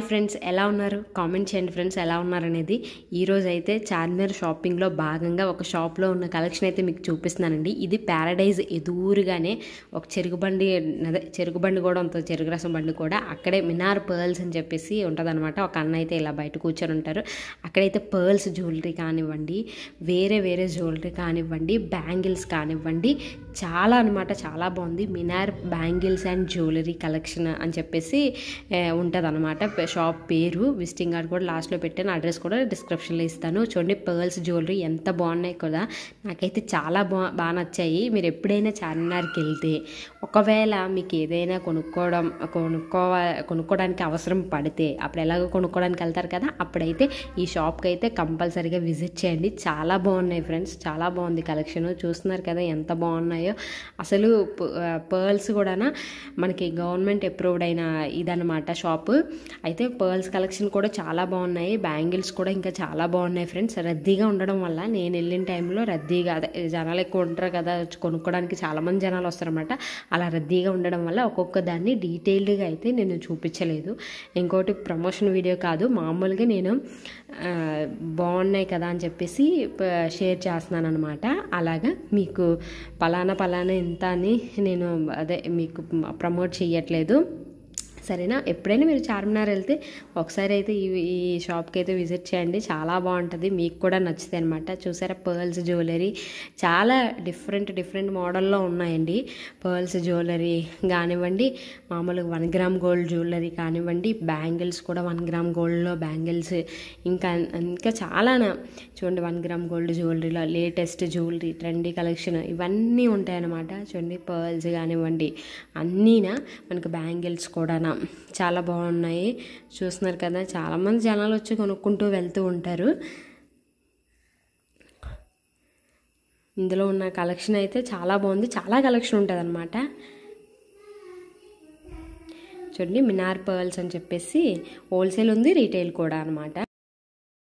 Friends ఎలా ఉన్నారు comment చేయండి ఫ్రెండ్స్ ఎలా ఉన్నారనేది ఈ రోజు అయితే చార్మినార్ షాపింగ్ లో భాగంగా ఒక షాప్ లో ఉన్న కలెక్షన్ అయితే మీకు చూపిస్తున్నానండి. ఇది పారడైజ్ ఎదురుగానే ఒక చెరుకు బండి కూడా ఉంటుంది, చెరుకు రసం బండి కూడా అక్కడే మినార్ పర్ల్స్ అని చెప్పేసి ఉంటుందన్నమాట. ఒక అన్న అయితే ఇలా బయట కూర్చొని ఉంటారు. అక్కడైతే పర్ల్స్ జ్యువెలరీ కానివ్వండి, వేరే జ్యువెలరీ కానివ్వండి, బ్యాంగిల్స్ కానివ్వండి, చాలా అనమాట. చాలా బాగుంది. మినార్ బ్యాంగిల్స్ అండ్ జ్యువెలరీ కలెక్షన్ అని చెప్పేసి ఉంటుంది అనమాట. షాప్ పేరు విజిటింగ్ కార్డ్ కూడా లాస్ట్లో పెట్టాను, అడ్రస్ కూడా డిస్క్రిప్షన్లో ఇస్తాను. చూడండి పర్ల్స్ జ్యువెలరీ ఎంత బాగున్నాయి కదా, నాకైతే చాలా బాగా నచ్చాయి. మీరు ఎప్పుడైనా చార్మినార్కి వెళ్తే ఒకవేళ మీకు ఏదైనా కొనుక్కోవడానికి అవసరం పడితే అప్పుడు ఎలాగో కొనుక్కోవడానికి వెళ్తారు కదా, అప్పుడైతే ఈ షాప్కి అయితే కంపల్సరీగా విజిట్ చేయండి. చాలా బాగున్నాయి ఫ్రెండ్స్, చాలా బాగుంది కలెక్షన్. చూస్తున్నారు కదా ఎంత బాగున్నాయో. అసలు పర్ల్స్ కూడా మనకి గవర్నమెంట్ అప్రూవ్డ్ అయిన ఇదన్నమాట షాపు. అయితే పర్ల్స్ కలెక్షన్ కూడా చాలా బాగున్నాయి, బ్యాంగిల్స్ కూడా ఇంకా చాలా బాగున్నాయి ఫ్రెండ్స్. రద్దీగా ఉండడం వల్ల నేను వెళ్ళిన టైంలో రద్దీగా జనాలు ఎక్కువ ఉంటారు కదా, కొనుక్కోవడానికి చాలామంది జనాలు వస్తారన్నమాట. అలా రద్దీగా ఉండడం వల్ల ఒక్కొక్క దాన్ని డీటెయిల్డ్గా అయితే నేను చూపించలేదు. ఇంకోటి ప్రమోషన్ వీడియో కాదు, మామూలుగా నేను బాగున్నాయి కదా అని చెప్పేసి షేర్ చేస్తున్నాను అనమాట. అలాగా మీకు పలానా ఇంత అని నేను మీకు ప్రమోట్ చేయట్లేదు, సరేనా. ఎప్పుడైనా మీరు చార్మినార్ వెళ్తే ఒకసారి అయితే ఈ షాప్కి అయితే విజిట్ చేయండి, చాలా బాగుంటుంది, మీకు కూడా నచ్చుతాయి అనమాట. చూసారా పర్ల్స్ జ్యువెలరీ చాలా డిఫరెంట్ మోడల్లో ఉన్నాయండి. పర్ల్స్ జ్యువెలరీ కానివ్వండి, మామూలుగా 1 గ్రామ్ గోల్డ్ జ్యువెలరీ కానివ్వండి, బ్యాంగిల్స్ కూడా 1 గ్రామ్ గోల్డ్లో బ్యాంగిల్స్, ఇంకా చాలా చూడండి 1 గ్రామ్ గోల్డ్ జ్యువెలరీలో లేటెస్ట్ జ్యువెలరీ ట్రెండీ కలెక్షన్ ఇవన్నీ ఉంటాయన్నమాట. చూడండి పర్ల్స్ కానివ్వండి అన్నీనా, మనకు బ్యాంగిల్స్ కూడా చాలా బాగున్నాయి. చూస్తున్నారు కదా, చాలామంది జనాలు వచ్చి కొనుక్కుంటూ వెళ్తూ ఉంటారు. ఇందులో ఉన్న కలెక్షన్ అయితే చాలా బాగుంది, చాలా కలెక్షన్ ఉంటుంది అనమాట. చూడండి మినార్ పర్ల్స్ అని చెప్పేసి హోల్సేల్ ఉంది, రీటైల్ కూడా అనమాట.